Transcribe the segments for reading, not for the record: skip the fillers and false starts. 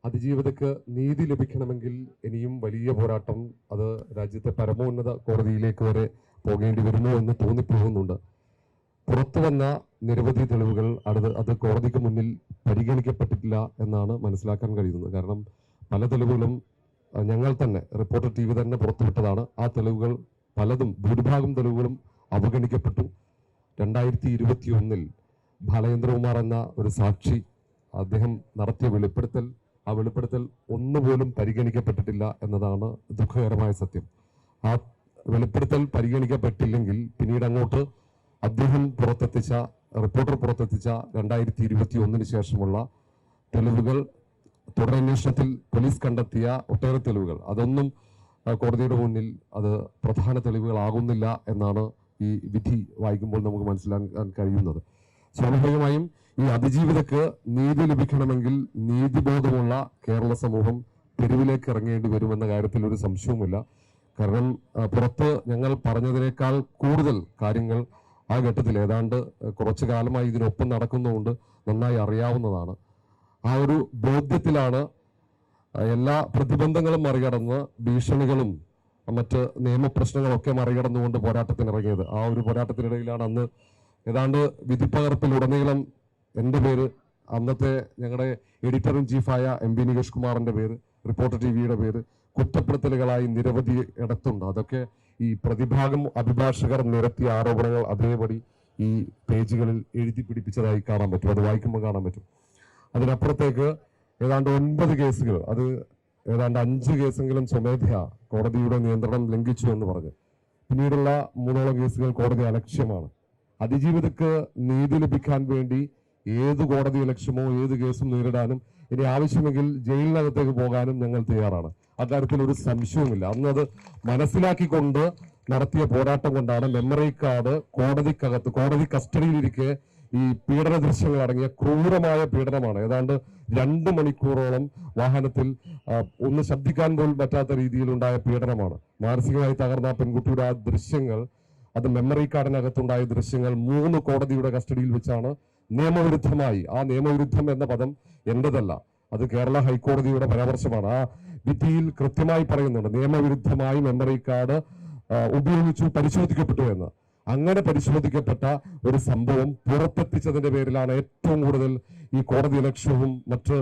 അതിജീവിതക്ക് നീതി ലഭിക്കണമെങ്കിൽ ഇനിയും വലിയ പോരാട്ടം അത് രാജ്യത്തെ പരമോന്നത കോടതിയിലേക്ക് വരെ പോകേണ്ടി വരുമോ എന്ന് തോന്നിപ്പോകുന്നുണ്ട്. പുറത്തു വന്ന നിരവധി തെളിവുകൾ അത് കോടതിക്ക് മുന്നിൽ പരിഗണിക്കപ്പെട്ടിട്ടില്ല എന്നാണ് മനസ്സിലാക്കാൻ കഴിയുന്നത്. കാരണം പല തെളിവുകളും ഞങ്ങൾ തന്നെ റിപ്പോർട്ടർ TV തന്നെ പുറത്തുവിട്ടതാണ്. ആ തെളിവുകൾ പലതും ഭൂരിഭാഗം തെളിവുകളും അവഗണിക്കപ്പെട്ടു. 2021 ബാലചന്ദ്രകുമാർ എന്ന ഒരു സാക്ഷി അദ്ദേഹം നടത്തിയ വെളിപ്പെടുത്തൽ, ആ വെളിപ്പെടുത്തൽ ഒന്നുപോലും പരിഗണിക്കപ്പെട്ടിട്ടില്ല എന്നതാണ് ദുഃഖകരമായ സത്യം. ആ വെളിപ്പെടുത്തൽ പരിഗണിക്കപ്പെട്ടില്ലെങ്കിൽ പിന്നീട് അങ്ങോട്ട് അദ്ദേഹം റിപ്പോർട്ടർ പുറത്തെത്തിച്ച 2021 ശേഷമുള്ള തെളിവുകൾ, തുടരന്വേഷണത്തിൽ പോലീസ് കണ്ടെത്തിയ ഒട്ടേറെ തെളിവുകൾ, അതൊന്നും കോടതിയുടെ മുന്നിൽ അത് പ്രധാന തെളിവുകളാകുന്നില്ല എന്നാണ് ഈ വിധി വായിക്കുമ്പോൾ നമുക്ക് മനസ്സിലാക്കാൻ കഴിയുന്നത്. സ്വാഭാവികമായും ഈ അതിജീവിതക്ക് നീതി ലഭിക്കണമെങ്കിൽ നീതിബോധമുള്ള കേരള സമൂഹം തെരുവിലേക്ക് ഇറങ്ങേണ്ടി വരുമെന്ന കാര്യത്തിൽ ഒരു സംശയവുമില്ല. കാരണം പുറത്ത് ഞങ്ങൾ പറഞ്ഞതിനേക്കാൾ കൂടുതൽ കാര്യങ്ങൾ ആ ഘട്ടത്തിൽ ഏതാണ്ട് കുറച്ചു കാലമായി ഇതിനൊപ്പം നടക്കുന്നതുകൊണ്ട് നന്നായി അറിയാവുന്നതാണ്. ആ ഒരു ബോധ്യത്തിലാണ് എല്ലാ പ്രതിബന്ധങ്ങളും മറികടന്ന് ഭീഷണികളും മറ്റ് നിയമപ്രശ്നങ്ങളൊക്കെ മറികടന്നുകൊണ്ട് പോരാട്ടത്തിനിറങ്ങിയത്. ആ ഒരു പോരാട്ടത്തിനിടയിലാണ് അന്ന് ഏതാണ്ട് വിധിപ്പകർപ്പിലുടനീളം എൻ്റെ പേര്, അന്നത്തെ ഞങ്ങളുടെ എഡിറ്റർ ഇൻ ചീഫായ MV നികേഷ് കുമാറിന്റെ പേര്, റിപ്പോർട്ടർ TVയുടെ പേര് കുറ്റപ്പെടുത്തലുകളായി നിരവധി ഇടത്തുണ്ട്. അതൊക്കെ ഈ പ്രതിഭാഗം അഭിഭാഷകർ നിരത്തിയ ആരോപണങ്ങൾ അതേപടി ഈ പേജുകളിൽ എഴുതി പിടിപ്പിച്ചതായി കാണാൻ പറ്റും. അത് വായിക്കുമ്പോൾ കാണാൻ പറ്റും. അതിനപ്പുറത്തേക്ക് ഏതാണ്ട് 9 കേസുകൾ, അത് ഏതാണ്ട് 5 കേസെങ്കിലും സ്വമേധയാ കോടതിയുടെ നിയന്ത്രണം ലംഘിച്ചു എന്ന് പറഞ്ഞ് പിന്നീടുള്ള 3ഓളം കേസുകൾ കോടതി അലക്ഷ്യമാണ്. അതിജീവിതക്ക് നീതി ലഭിക്കാൻ വേണ്ടി ഏത് കോടതി ലക്ഷ്യമോ ഏത് കേസും നേരിടാനും ഇനി ആവശ്യമെങ്കിൽ ജയിലിനകത്തേക്ക് പോകാനും ഞങ്ങൾ തയ്യാറാണ്. അക്കാര്യത്തിൽ ഒരു സംശയവുമില്ല. അന്ന് അത് മനസ്സിലാക്കിക്കൊണ്ട് നടത്തിയ പോരാട്ടം കൊണ്ടാണ് മെമ്മറി കാർഡ് കോടതി കസ്റ്റഡിയിലിരിക്കെ ഈ പീഡന ദൃശ്യങ്ങൾ അടങ്ങിയ ക്രൂരമായ പീഡനമാണ്. ഏതാണ്ട് 2 മണിക്കൂറോളം വാഹനത്തിൽ ഒന്ന് ശബ്ദിക്കാൻ പോലും പറ്റാത്ത രീതിയിലുണ്ടായ പീഡനമാണ്. മാനസികമായി തകർന്ന പെൺകുട്ടിയുടെ ആ ദൃശ്യങ്ങൾ, അത് മെമ്മറി കാർഡിനകത്തുണ്ടായ ദൃശ്യങ്ങൾ 3 കോടതിയുടെ കസ്റ്റഡിയിൽ വെച്ചാണ് നിയമവിരുദ്ധമായി, ആ നിയമവിരുദ്ധം എന്ന പദം എന്റേതല്ല, അത് കേരള ഹൈക്കോടതിയുടെ പരാമർശമാണ്. ആ വിധിയിൽ കൃത്യമായി പറയുന്നുണ്ട് നിയമവിരുദ്ധമായി മെമ്മറി കാർഡ് ഉപയോഗിച്ചു പരിശോധിക്കപ്പെട്ടു എന്ന്. അങ്ങനെ പരിശോധിക്കപ്പെട്ട ഒരു സംഭവം പുറത്തെത്തിച്ചതിന്റെ പേരിലാണ് ഏറ്റവും കൂടുതൽ ഈ കോടതി ലക്ഷ്യവും മറ്റ്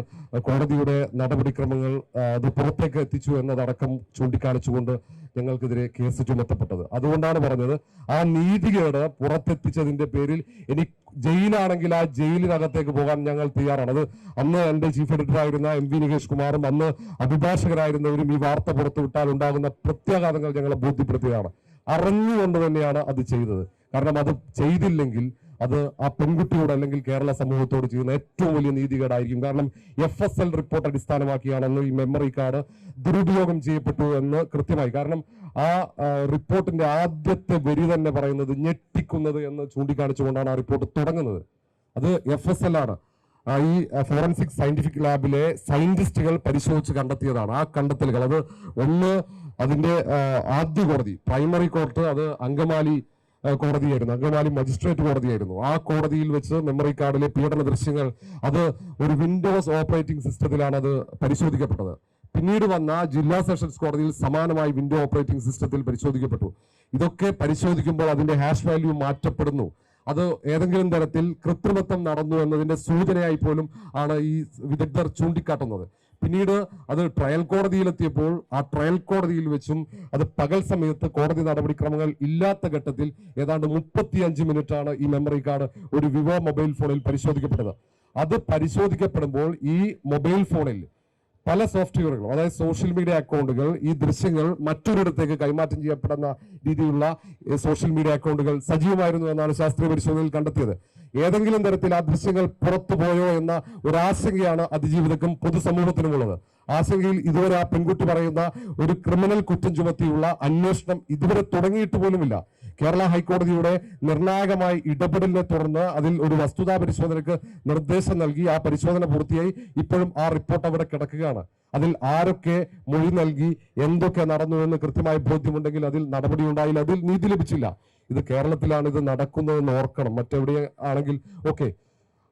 കോടതിയുടെ നടപടിക്രമങ്ങൾ അത് പുറത്തേക്ക് എത്തിച്ചു എന്നതടക്കം ചൂണ്ടിക്കാണിച്ചുകൊണ്ട് ഞങ്ങൾക്കെതിരെ കേസ് ചുമത്തപ്പെട്ടത്. അതുകൊണ്ടാണ് പറഞ്ഞത് ആ നീതികേട് പുറത്തെത്തിച്ചതിന്റെ പേരിൽ ഇനി ജയിലാണെങ്കിൽ ആ ജയിലിനകത്തേക്ക് പോകാൻ ഞങ്ങൾ തയ്യാറാണ്. അത് അന്ന് എന്റെ ചീഫ് എഡിറ്ററായിരുന്ന MV നികേഷ് കുമാറും അന്ന് അഭിഭാഷകരായിരുന്നവരും ഈ വാർത്ത പുറത്തുവിട്ടാൽ ഉണ്ടാകുന്ന പ്രത്യാഘാതങ്ങൾ ഞങ്ങളെ ബോധ്യപ്പെടുത്തുകയാണ്. അറിഞ്ഞുകൊണ്ട് തന്നെയാണ് അത് ചെയ്തത്. കാരണം അത് ചെയ്തില്ലെങ്കിൽ അത് ആ പെൺകുട്ടിയോട് അല്ലെങ്കിൽ കേരള സമൂഹത്തോട് ചെയ്യുന്ന ഏറ്റവും വലിയ നീതികേടായിരിക്കും. കാരണം FSL റിപ്പോർട്ട് അടിസ്ഥാനമാക്കിയാണെന്ന് ഈ മെമ്മറി കാർഡ് ദുരുപയോഗം ചെയ്യപ്പെട്ടു എന്ന് കൃത്യമായി. കാരണം ആ റിപ്പോർട്ടിന്റെ ആദ്യത്തെ വരി തന്നെ പറയുന്നത് ഞെട്ടിക്കുന്നത് എന്ന് ചൂണ്ടിക്കാണിച്ചുകൊണ്ടാണ് ആ റിപ്പോർട്ട് തുടങ്ങുന്നത്. അത് FSL ആണ്. ഈ ഫോറൻസിക് സയന്റിഫിക് ലാബിലെ സയന്റിസ്റ്റുകൾ പരിശോധിച്ച് കണ്ടെത്തിയതാണ്. ആ കണ്ടെത്തലുകൾ അത് ഒന്ന് അതിന്റെ ആദ്യ കോടതി പ്രൈമറി കോർട്ട്, അത് അങ്കമാലി കോടതിയായിരുന്നു, അങ്കമാലി മജിസ്ട്രേറ്റ് കോടതിയായിരുന്നു. ആ കോടതിയിൽ വെച്ച് മെമ്മറി കാർഡിലെ പീഡന ദൃശ്യങ്ങൾ അത് ഒരു വിൻഡോസ് ഓപ്പറേറ്റിംഗ് സിസ്റ്റത്തിലാണ് അത് പരിശോധിക്കപ്പെട്ടത്. പിന്നീട് വന്ന ജില്ലാ സെഷൻസ് കോടതിയിൽ സമാനമായി വിൻഡോ ഓപ്പറേറ്റിംഗ് സിസ്റ്റത്തിൽ പരിശോധിക്കപ്പെട്ടു. ഇതൊക്കെ പരിശോധിക്കുമ്പോൾ അതിന്റെ ഹാഷ് വാല്യൂ മാറ്റപ്പെടുന്നു. അത് ഏതെങ്കിലും തരത്തിൽ കൃത്രിമത്വം നടന്നു എന്നതിന്റെ സൂചനയായി പോലും ആണ് ഈ വിദഗ്ധർ ചൂണ്ടിക്കാട്ടുന്നത്. പിന്നീട് അത് ട്രയൽ കോടതിയിലെത്തിയപ്പോൾ ആ ട്രയൽ കോടതിയിൽ വെച്ചും അത് പകൽ സമയത്ത് കോടതി നടപടിക്രമങ്ങൾ ഇല്ലാത്ത ഘട്ടത്തിൽ ഏതാണ്ട് 35 മിനിറ്റാണ് ഈ മെമ്മറി കാർഡ് ഒരു വിവോ മൊബൈൽ ഫോണിൽ പരിശോധിക്കപ്പെട്ടത്. അത് പരിശോധിക്കപ്പെടുമ്പോൾ ഈ മൊബൈൽ ഫോണിൽ പല സോഫ്റ്റ്വെയറുകളും, അതായത് സോഷ്യൽ മീഡിയ അക്കൗണ്ടുകൾ, ഈ ദൃശ്യങ്ങൾ മറ്റൊരിടത്തേക്ക് കൈമാറ്റം ചെയ്യപ്പെടുന്ന രീതിയിലുള്ള സോഷ്യൽ മീഡിയ അക്കൗണ്ടുകൾ സജീവമായിരുന്നു എന്നാണ് ശാസ്ത്രീയ പരിശോധനയിൽ കണ്ടെത്തിയത്. ഏതെങ്കിലും തരത്തിൽ ആ ദൃശ്യങ്ങൾ പുറത്തുപോയോ എന്ന ഒരാശങ്കയാണ് അതിജീവിതക്കും പൊതുസമൂഹത്തിനുമുള്ളത്. ആശങ്കയിൽ ഇതുവരെ ആ പെൺകുട്ടി പറയുന്ന ഒരു ക്രിമിനൽ കുറ്റം ചുമത്തിയുള്ള അന്വേഷണം ഇതുവരെ തുടങ്ങിയിട്ട് പോലുമില്ല. കേരള ഹൈക്കോടതിയുടെ നിർണായകമായ ഇടപെടലിനെ തുടർന്ന് അതിൽ ഒരു വസ്തുതാ പരിശോധനയ്ക്ക് നിർദ്ദേശം നൽകി. ആ പരിശോധന പൂർത്തിയായി. ഇപ്പോഴും ആ റിപ്പോർട്ട് അവിടെ കിടക്കുകയാണ്. അതിൽ ആരൊക്കെ മൊഴി നൽകി, എന്തൊക്കെ നടന്നു എന്ന് കൃത്യമായ ബോധ്യമുണ്ടെങ്കിൽ അതിൽ നടപടി ഉണ്ടായില്ല, അതിൽ നീതി ലഭിച്ചില്ല. ഇത് കേരളത്തിലാണ് ഇത് നടക്കുന്നതെന്ന് ഓർക്കണം. മറ്റെവിടെ ആണെങ്കിൽ ഓക്കെ.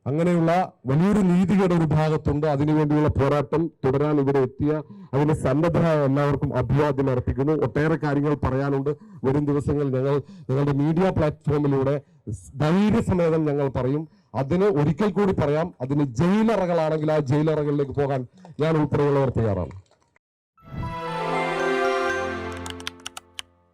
അങ്ങനെയുള്ള വലിയൊരു നീതിയുടെ ഒരു ഭാഗത്തുണ്ട്. അതിനുവേണ്ടിയുള്ള പോരാട്ടം തുടരാൻ ഇവിടെ എത്തിയ അതിന് സന്നദ്ധരായ എല്ലാവർക്കും അഭിവാദ്യം അർപ്പിക്കുന്നു. ഒട്ടേറെ കാര്യങ്ങൾ പറയാനുണ്ട്. വരും ദിവസങ്ങളിൽ ഞങ്ങളുടെ മീഡിയ പ്ലാറ്റ്ഫോമിലൂടെ ധൈര്യസമേതം ഞങ്ങൾ പറയും. അതിന് ഒരിക്കൽ കൂടി പറയാം, അതിന് ജയിലറകളാണെങ്കിൽ ആ ജയിലറകളിലേക്ക് പോകാൻ ഞാൻ ഉൾപ്പെടെയുള്ളവർ തയ്യാറാണ്.